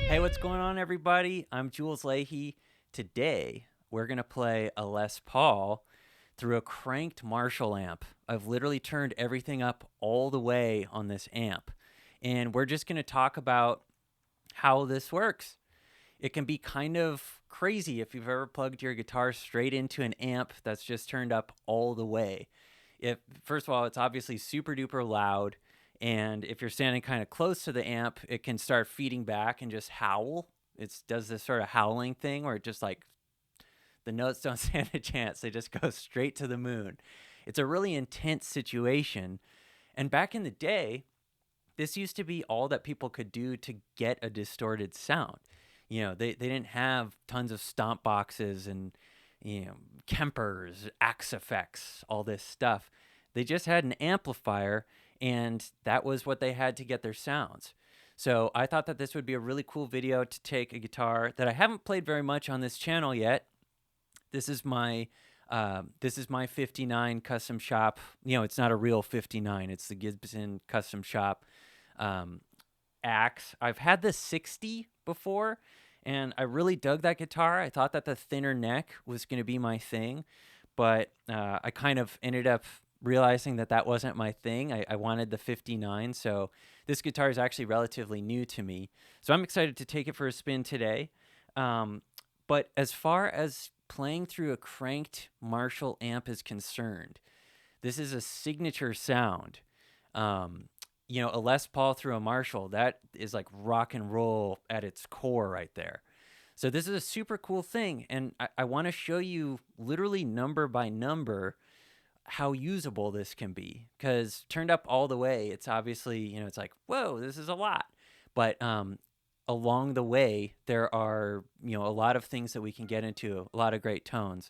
Hey, what's going on, everybody? I'm Jules Leyhe. Today, we're going to play a Les Paul through a cranked Marshall amp. I've literally turned everything up all the way on this amp. And we're just going to talk about how this works. It can be kind of crazy if you've ever plugged your guitar straight into an amp that's just turned up all the way. First of all, it's obviously super duper loud. And if you're standing kind of close to the amp, it can start feeding back and just howl. It does this sort of howling thing where it just like the notes don't stand a chance. They just go straight to the moon. It's a really intense situation. And back in the day, this used to be all that people could do to get a distorted sound. You know, they didn't have tons of stomp boxes and, Kempers, Axe effects, all this stuff. They just had an amplifier, and that was what they had to get their sounds. So I thought that this would be a really cool video to take a guitar that I haven't played very much on this channel yet. This is my 59 custom shop. It's not a real 59. It's the Gibson custom shop Axe. I've had the 60 before, and I really dug that guitar. I thought that the thinner neck was going to be my thing, but I kind of ended up realizing that wasn't my thing. I wanted the 59, so this guitar is actually relatively new to me. So I'm excited to take it for a spin today. But as far as playing through a cranked Marshall amp is concerned, this is a signature sound. A Les Paul through a Marshall, that is like rock and roll at its core right there. So this is a super cool thing, and I want to show you literally number by number how usable this can be, because turned up all the way, it's obviously, it's like, whoa, this is a lot. But along the way, there are, a lot of things that we can get into, a lot of great tones.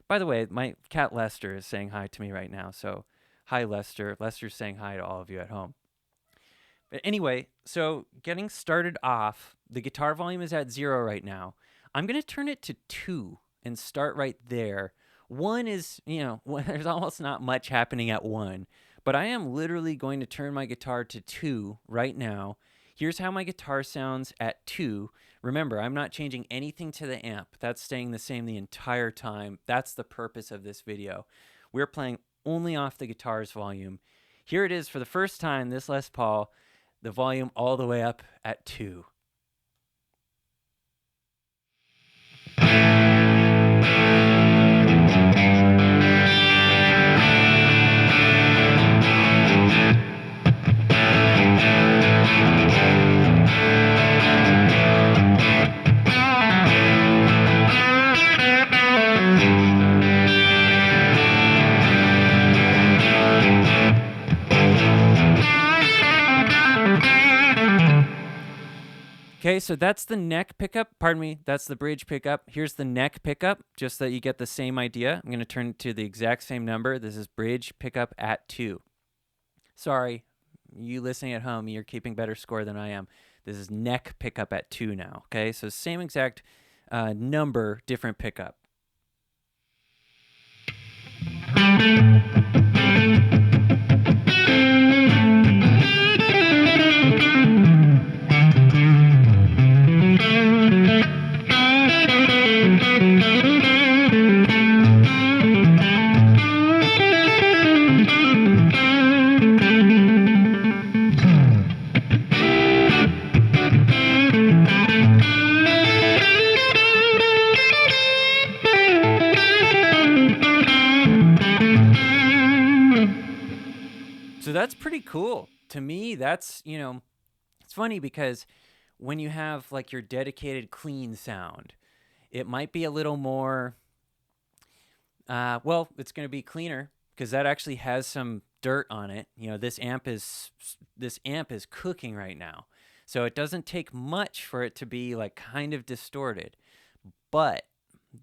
By the way, my cat Lester is saying hi to me right now. So hi, Lester. Lester's saying hi to all of you at home. But anyway, so getting started off, the guitar volume is at 0 right now. I'm going to turn it to 2 and start right there. 1 is, there's almost not much happening at 1, but I am literally going to turn my guitar to 2 right now. Here's how my guitar sounds at 2. Remember, I'm not changing anything to the amp. That's staying the same the entire time. That's the purpose of this video. We're playing only off the guitar's volume. Here it is for the first time, this Les Paul, the volume all the way up at 2. Okay, so that's the neck pickup. Pardon me, that's the bridge pickup. Here's the neck pickup, just so that you get the same idea. I'm going to turn it to the exact same number. This is bridge pickup at 2. Sorry, you listening at home, you're keeping better score than I am. This is neck pickup at 2 now, okay? So same exact number, different pickup. So that's pretty cool. To me, that's, it's funny because when you have like your dedicated clean sound, it might be a little more, it's going to be cleaner because that actually has some dirt on it. This amp is cooking right now. So it doesn't take much for it to be like kind of distorted. But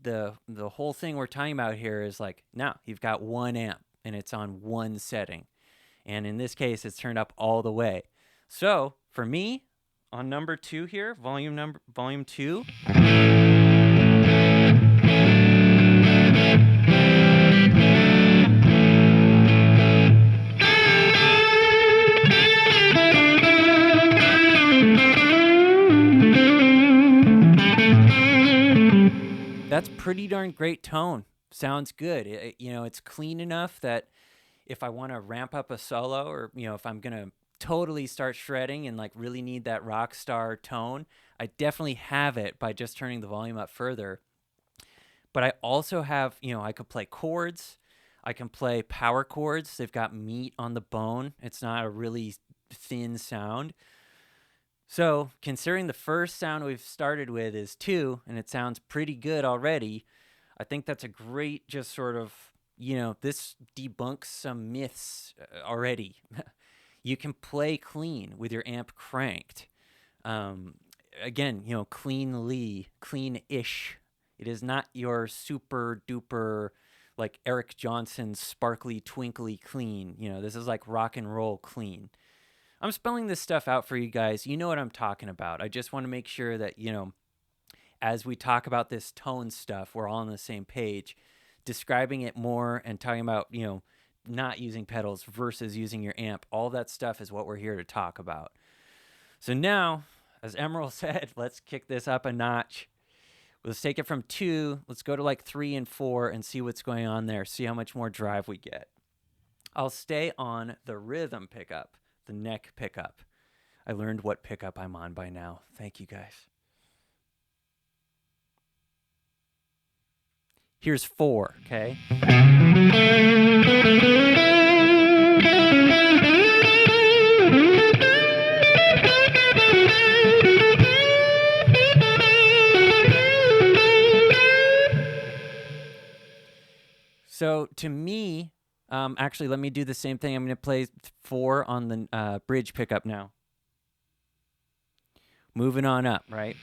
the whole thing we're talking about here is like, now you've got one amp and it's on one setting. And in this case, it's turned up all the way. So for me, on number 2 here, volume 2. That's pretty darn great tone. Sounds good. It's clean enough that if I want to ramp up a solo, or if I'm going to totally start shredding and like really need that rock star tone, I definitely have it by just turning the volume up further. But I also have, I could play chords. I can play power chords. They've got meat on the bone. It's not a really thin sound. So considering the first sound we've started with is 2, and it sounds pretty good already, I think that's a great just sort of, this debunks some myths already. You can play clean with your amp cranked. Again, clean-ish. It is not your super duper like Eric Johnson sparkly twinkly clean. This is like rock and roll clean. I'm spelling this stuff out for you guys. You know what I'm talking about. I just want to make sure that, as we talk about this tone stuff, we're all on the same page, describing it more and talking about, not using pedals versus using your amp. All that stuff is what we're here to talk about. So now, as Emerald said, let's kick this up a notch. Let's take it from 2. Let's go to like 3 and 4 and see what's going on there. See how much more drive we get. I'll stay on the rhythm pickup, the neck pickup. I learned what pickup I'm on by now. Thank you, guys. Here's 4, okay? So to me, actually, let me do the same thing. I'm going to play 4 on the bridge pickup now. Moving on up, right?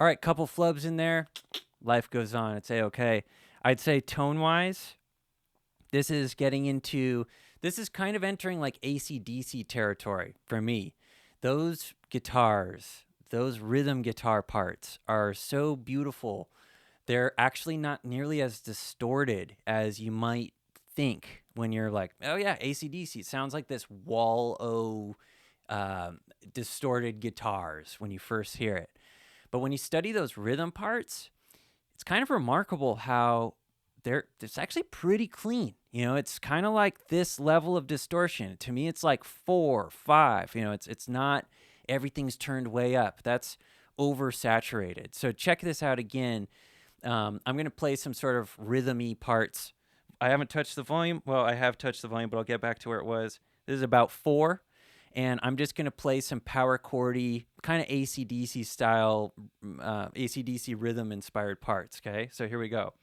All right, couple flubs in there. Life goes on. It's A-okay. I'd say tone-wise, this is kind of entering like AC/DC territory for me. Those guitars, those rhythm guitar parts are so beautiful. They're actually not nearly as distorted as you might think when you're like, oh yeah, AC/DC. It sounds like this wall-o distorted guitars when you first hear it. But when you study those rhythm parts, it's kind of remarkable how it's actually pretty clean. It's kind of like this level of distortion. To me, it's like 4, 5. It's not everything's turned way up. That's oversaturated. So check this out again. I'm going to play some sort of rhythm-y parts. I haven't touched the volume. Well, I have touched the volume, but I'll get back to where it was. This is about 4. And I'm just going to play some power chordy, kind of AC/DC style, AC/DC rhythm inspired parts, okay? So here we go.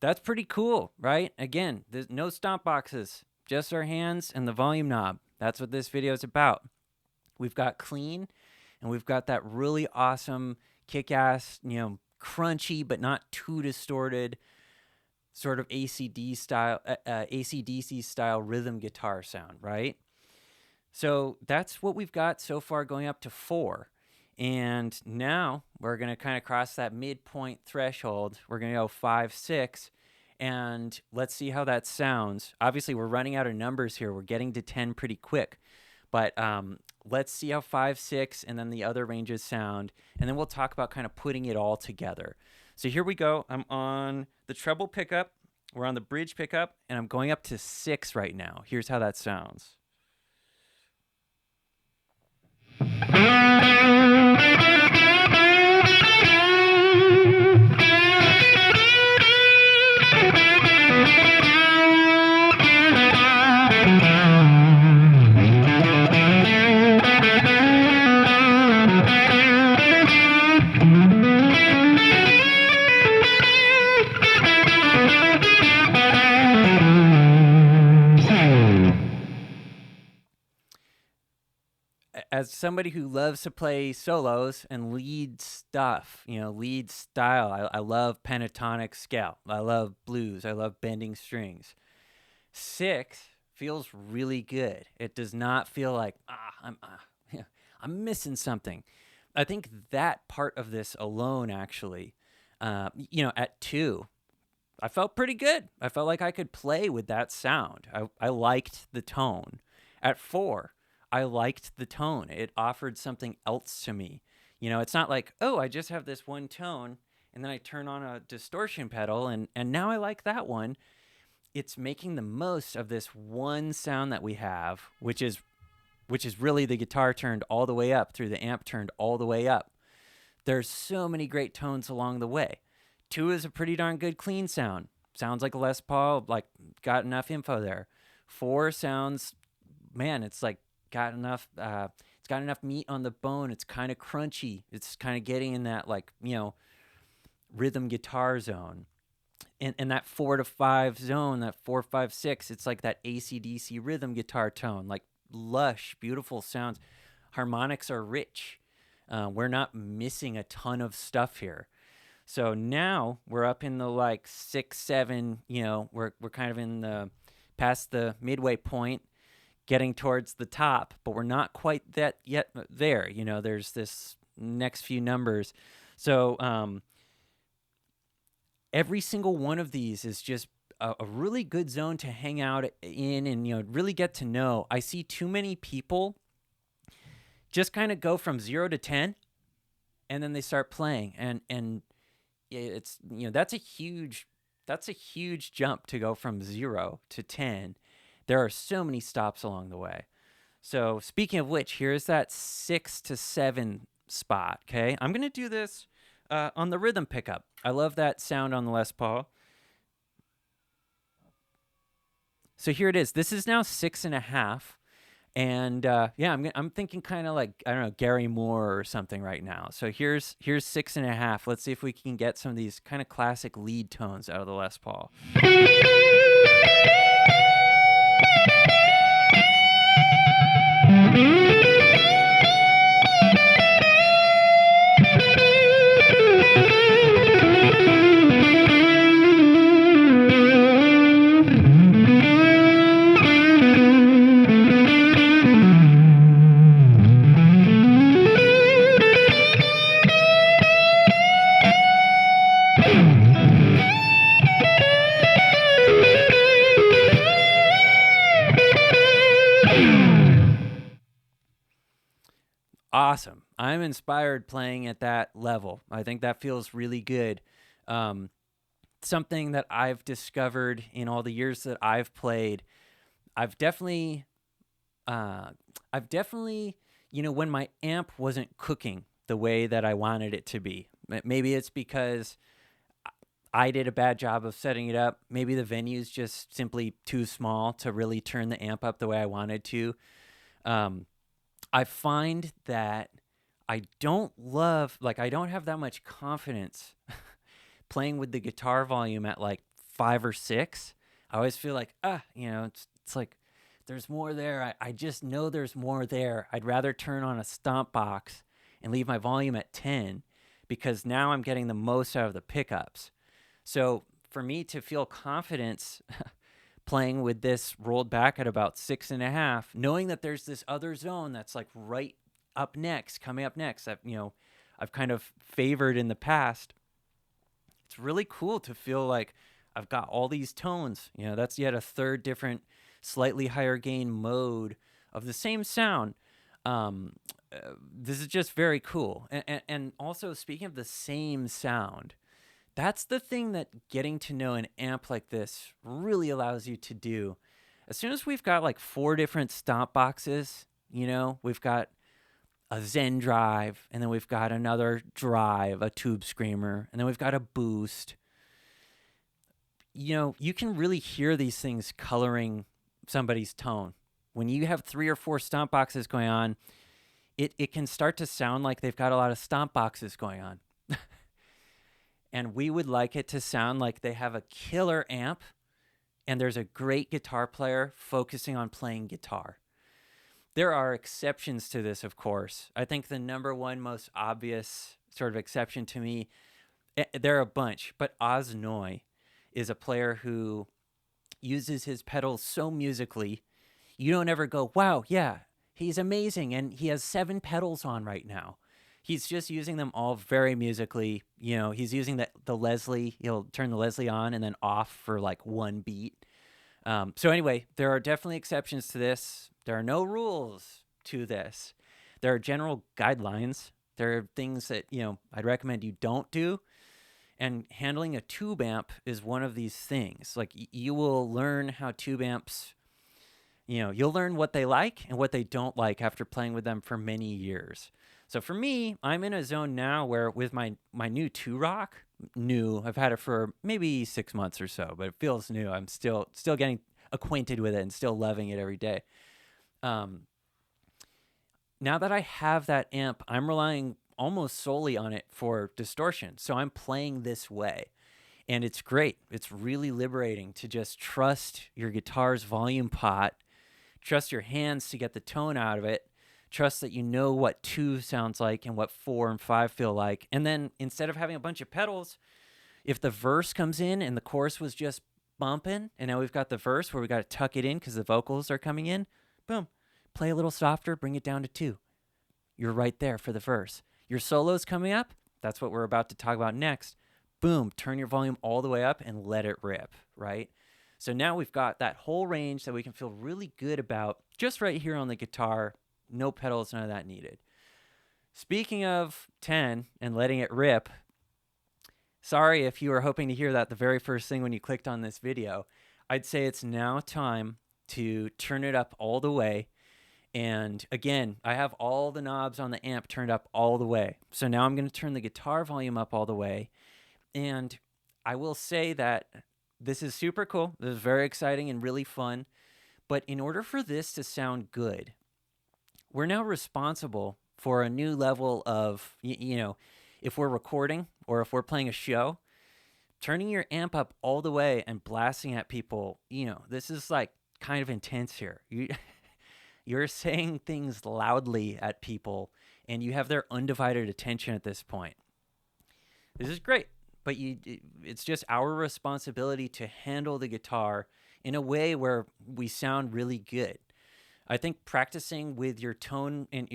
That's pretty cool, right? Again, there's no stomp boxes, just our hands and the volume knob. That's what this video is about. We've got clean, and we've got that really awesome, kick-ass, crunchy but not too distorted sort of AC/DC style rhythm guitar sound, right? So that's what we've got so far, going up to 4. And now we're going to kind of cross that midpoint threshold. We're going to go 5, 6, and let's see how that sounds. Obviously, we're running out of numbers here. We're getting to 10 pretty quick. But let's see how 5, 6, and then the other ranges sound. And then we'll talk about kind of putting it all together. So here we go. I'm on the treble pickup. We're on the bridge pickup, and I'm going up to 6 right now. Here's how that sounds. As somebody who loves to play solos and lead stuff, lead style, I love pentatonic scale. I love blues. I love bending strings. 6 feels really good. It does not feel like, I'm missing something. I think that part of this alone, actually, at 2, I felt pretty good. I felt like I could play with that sound. I liked the tone. At 4, I liked the tone. It offered something else to me. It's not like, oh, I just have this one tone and then I turn on a distortion pedal and now I like that one. It's making the most of this one sound that we have, which is really the guitar turned all the way up through the amp turned all the way up. There's so many great tones along the way. 2 is a pretty darn good clean sound. Sounds like a Les Paul, like got enough info there. 4 sounds, man, it's like got enough it's got enough meat on the bone. It's kind of crunchy. It's kind of getting in that rhythm guitar zone. And that 4 to 5 zone, that 4, 5, 6, it's like that AC/DC rhythm guitar tone, like lush, beautiful sounds. Harmonics are rich. We're not missing a ton of stuff here. So now we're up in the 6, 7, we're kind of in the past the midway point, getting towards the top, but we're not quite that yet there. There's this next few numbers. So every single one of these is just a really good zone to hang out in and, really get to know. I see too many people just kind of go from 0 to 10 and then they start playing. And it's, that's a huge jump to go from 0 to 10. There are so many stops along the way. So speaking of which, here's that 6 to 7 spot, okay? I'm going to do this on the rhythm pickup. I love that sound on the Les Paul. So here it is. This is now 6.5. And I'm thinking kind of like, I don't know, Gary Moore or something right now. So here's 6.5. Let's see if we can get some of these kind of classic lead tones out of the Les Paul. Awesome. I'm inspired playing at that level. I think that feels really good. Something that I've discovered in all the years that I've played, I've definitely, when my amp wasn't cooking the way that I wanted it to be, maybe it's because I did a bad job of setting it up. Maybe the venue's just simply too small to really turn the amp up the way I wanted to. I find that I don't have that much confidence playing with the guitar volume at 5 or 6. I always feel like, it's like there's more there. I just know there's more there. I'd rather turn on a stomp box and leave my volume at 10 because now I'm getting the most out of the pickups. So for me to feel confidence playing with this rolled back at about 6.5, knowing that there's this other zone that's right up next, coming up next, that I've kind of favored in the past. It's really cool to feel like I've got all these tones. That's yet a third different, slightly higher gain mode of the same sound. This is just very cool. And also, speaking of the same sound, that's the thing that getting to know an amp like this really allows you to do. As soon as we've got 4 different stomp boxes, we've got a Zen drive, and then we've got another drive, a tube screamer, and then we've got a boost. You can really hear these things coloring somebody's tone. When you have 3 or 4 stomp boxes going on, it can start to sound like they've got a lot of stomp boxes going on. And we would like it to sound like they have a killer amp and there's a great guitar player focusing on playing guitar. There are exceptions to this, of course. I think the number one most obvious sort of exception to me, there are a bunch, but Oz Noy is a player who uses his pedals so musically, you don't ever go, wow, yeah, he's amazing, and he has 7 pedals on right now. He's just using them all very musically. He's using the Leslie. He'll turn the Leslie on and then off for like 1 beat. So anyway, there are definitely exceptions to this. There are no rules to this. There are general guidelines. There are things that, I'd recommend you don't do. And handling a tube amp is one of these things. Like, you will learn how tube amps, you'll learn what they like and what they don't like after playing with them for many years. So for me, I'm in a zone now where with my new 2-Rock, I've had it for maybe 6 months or so, but it feels new. I'm still getting acquainted with it and still loving it every day. Now that I have that amp, I'm relying almost solely on it for distortion. So I'm playing this way, and it's great. It's really liberating to just trust your guitar's volume pot, trust your hands to get the tone out of it, trust that you know what 2 sounds like and what 4 and 5 feel like. And then instead of having a bunch of pedals, if the verse comes in and the chorus was just bumping, and now we've got the verse where we got to tuck it in because the vocals are coming in, boom, play a little softer, bring it down to 2. You're right there for the verse. Your solo's coming up. That's what we're about to talk about next. Boom, turn your volume all the way up and let it rip, right? So now we've got that whole range that we can feel really good about just right here on the guitar. No pedals, none of that needed. Speaking of 10 and letting it rip, sorry if you were hoping to hear that the very first thing when you clicked on this video. I'd say it's now time to turn it up all the way. And again, I have all the knobs on the amp turned up all the way. So now I'm going to turn the guitar volume up all the way. And I will say that this is super cool. This is very exciting and really fun. But in order for this to sound good, we're now responsible for a new level of, if we're recording or if we're playing a show, turning your amp up all the way and blasting at people, this is like kind of intense here. You're saying things loudly at people and you have their undivided attention at this point. This is great, but it's just our responsibility to handle the guitar in a way where we sound really good. I think practicing with your tone and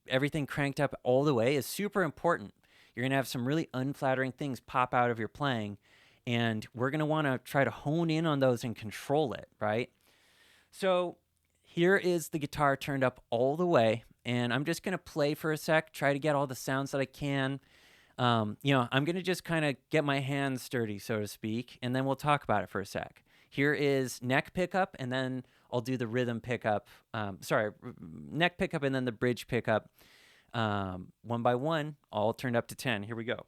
everything cranked up all the way is super important. You're going to have some really unflattering things pop out of your playing, and we're going to want to try to hone in on those and control it, right? So here is the guitar turned up all the way, and I'm just going to play for a sec, try to get all the sounds that I can. I'm going to just kind of get my hands dirty, so to speak, and then we'll talk about it for a sec. Here is neck pickup, and then I'll do the rhythm pickup. Neck pickup and then the bridge pickup. One by one, all turned up to 10. Here we go.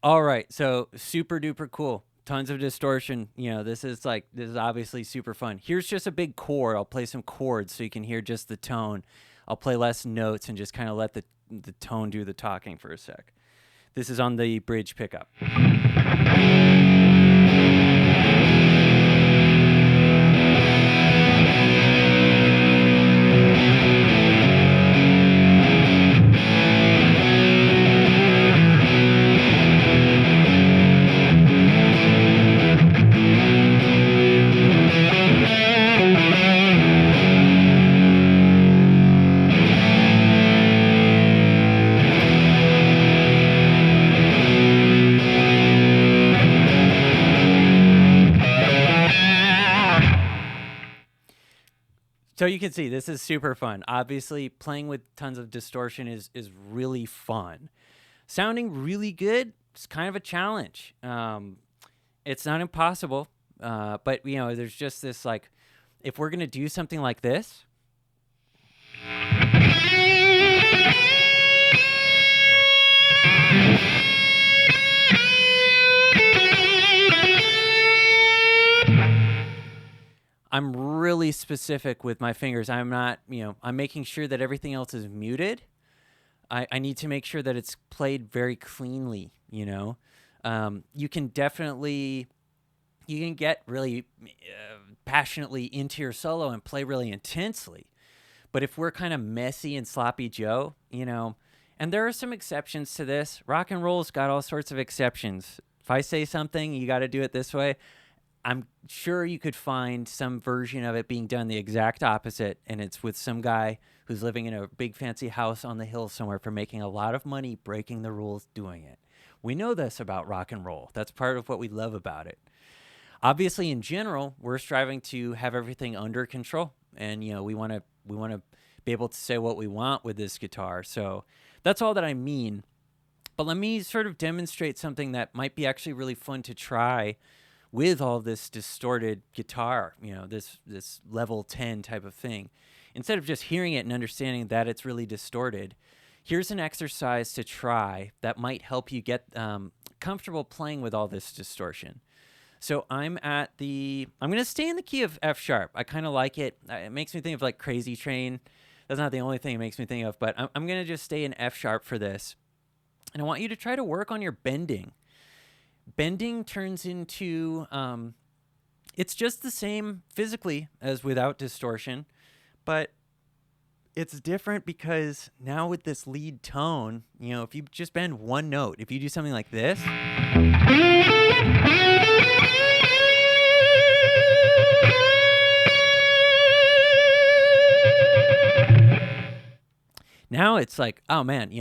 All right, so super duper cool. Tons of distortion. This is obviously super fun. Here's just a big chord. I'll play some chords so you can hear just the tone. I'll play less notes and just kind of let the tone do the talking for a sec. This is on the bridge pickup. So you can see this is super fun. Obviously, playing with tons of distortion is really fun. Sounding really good is kind of a challenge. It's not impossible, but there's just this if we're gonna do something like this. I'm really specific with my fingers. I'm not, I'm making sure that everything else is muted. I need to make sure that it's played very cleanly, You can definitely, you can get really passionately into your solo and play really intensely. But if we're kind of messy and sloppy Joe, and there are some exceptions to this. Rock and roll's got all sorts of exceptions. If I say something, you got to do it this way. I'm sure you could find some version of it being done the exact opposite, and it's with some guy who's living in a big fancy house on the hill somewhere for making a lot of money breaking the rules doing it. We know this about rock and roll. That's part of what we love about it. Obviously, in general, we're striving to have everything under control, and we want to be able to say what we want with this guitar. So that's all that I mean. But let me sort of demonstrate something that might be actually really fun to try with all this distorted guitar, this level 10 type of thing. Instead of just hearing it and understanding that it's really distorted, here's an exercise to try that might help you get comfortable playing with all this distortion. So I'm going to stay in the key of F sharp. I kind of like it. It makes me think of like Crazy Train. That's not the only thing it makes me think of, but I'm going to just stay in F sharp for this. And I want you to try to work on your bending. Bending turns into, it's just the same physically as without distortion, but it's different because now with this lead tone, if you just bend one note, if you do something like this, now it's like, oh man,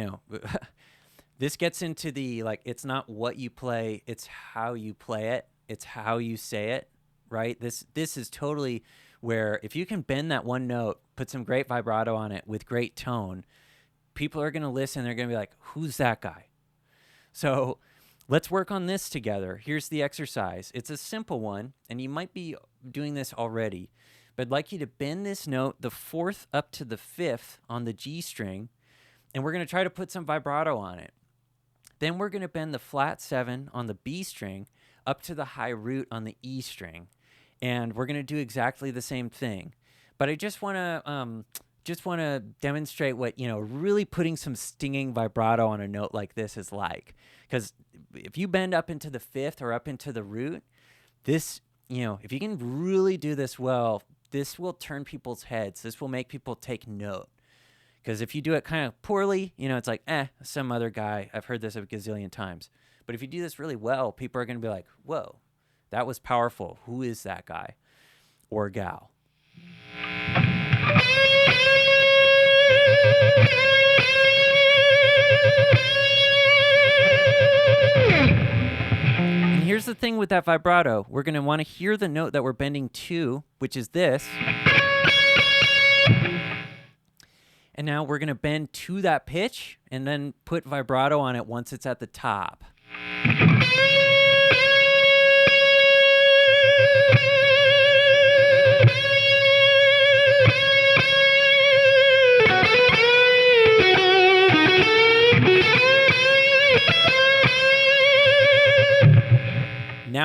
this gets into the, it's not what you play, it's how you play it. It's how you say it, right? This is totally where if you can bend that one note, put some great vibrato on it with great tone, people are going to listen. They're going to be like, who's that guy? So let's work on this together. Here's the exercise. It's a simple one, and you might be doing this already, but I'd like you to bend this note, the 4th up to the 5th on the G string, and we're going to try to put some vibrato on it. Then we're going to bend the flat 7 on the B string up to the high root on the E string. And we're going to do exactly the same thing. But I just want to demonstrate what, really putting some stinging vibrato on a note like this is like. Because if you bend up into the 5th or up into the root, this, if you can really do this well, this will turn people's heads. This will make people take note. Because if you do it kind of poorly, it's like, some other guy. I've heard this a gazillion times. But if you do this really well, people are going to be like, whoa, that was powerful. Who is that guy or gal? And here's the thing with that vibrato. We're going to want to hear the note that we're bending to, which is this. And now we're going to bend to that pitch and then put vibrato on it once it's at the top.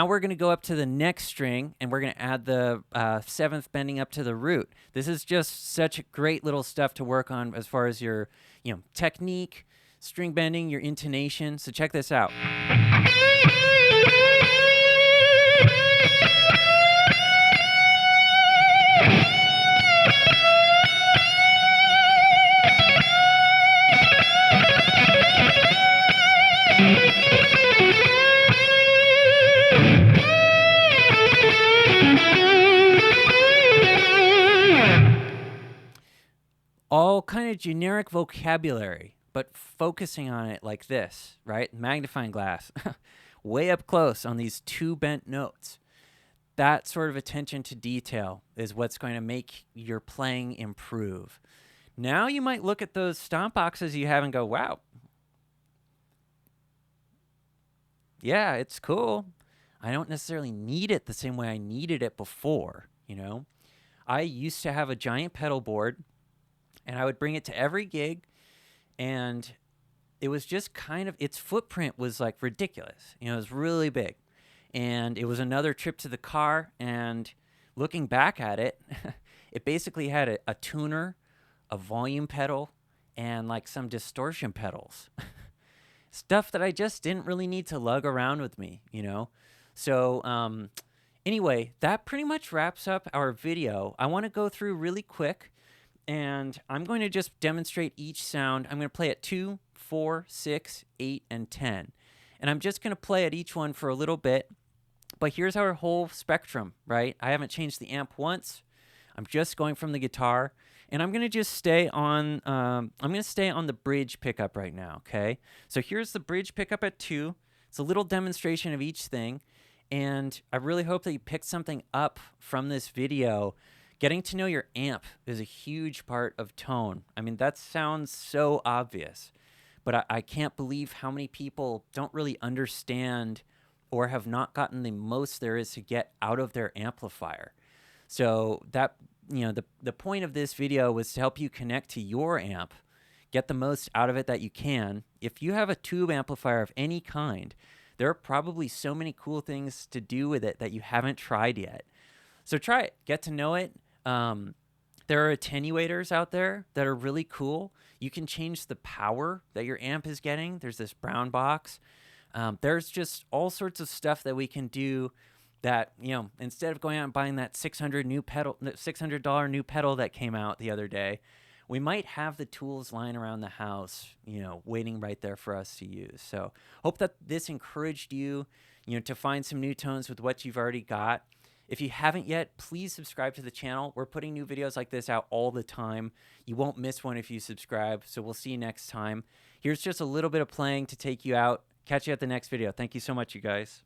Now we're going to go up to the next string, and we're going to add the 7th bending up to the root. This is just such great little stuff to work on as far as your technique, string bending, your intonation. So check this out. All kind of generic vocabulary, but focusing on it like this, right? Magnifying glass, way up close on these 2 bent notes. That sort of attention to detail is what's going to make your playing improve. Now you might look at those stomp boxes you have and go, wow, yeah, it's cool. I don't necessarily need it the same way I needed it before, I used to have a giant pedal board, and I would bring it to every gig, and it was just its footprint was like ridiculous. It was really big. And it was another trip to the car, and looking back at it, it basically had a tuner, a volume pedal, and like some distortion pedals. Stuff that I just didn't really need to lug around with me, So anyway, that pretty much wraps up our video. I want to go through really quick, and I'm going to just demonstrate each sound. I'm going to play at 2, 4, 6, 8, and 10. And I'm just going to play at each one for a little bit. But here's our whole spectrum, right? I haven't changed the amp once. I'm just going from the guitar. And I'm going to just stay on the bridge pickup right now, okay? So here's the bridge pickup at 2. It's a little demonstration of each thing. And I really hope that you picked something up from this video. Getting to know your amp is a huge part of tone. I mean, that sounds so obvious, but I can't believe how many people don't really understand or have not gotten the most there is to get out of their amplifier. So that, the point of this video was to help you connect to your amp, get the most out of it that you can. If you have a tube amplifier of any kind, there are probably so many cool things to do with it that you haven't tried yet. So try it, get to know it. There are attenuators out there that are really cool. You can change the power that your amp is getting. There's this brown box. There's just all sorts of stuff that we can do that, instead of going out and buying that $600 new pedal that came out the other day, we might have the tools lying around the house, waiting right there for us to use. So hope that this encouraged you, to find some new tones with what you've already got. If you haven't yet, please subscribe to the channel. We're putting new videos like this out all the time. You won't miss one if you subscribe, so we'll see you next time. Here's just a little bit of playing to take you out. Catch you at the next video. Thank you so much, you guys.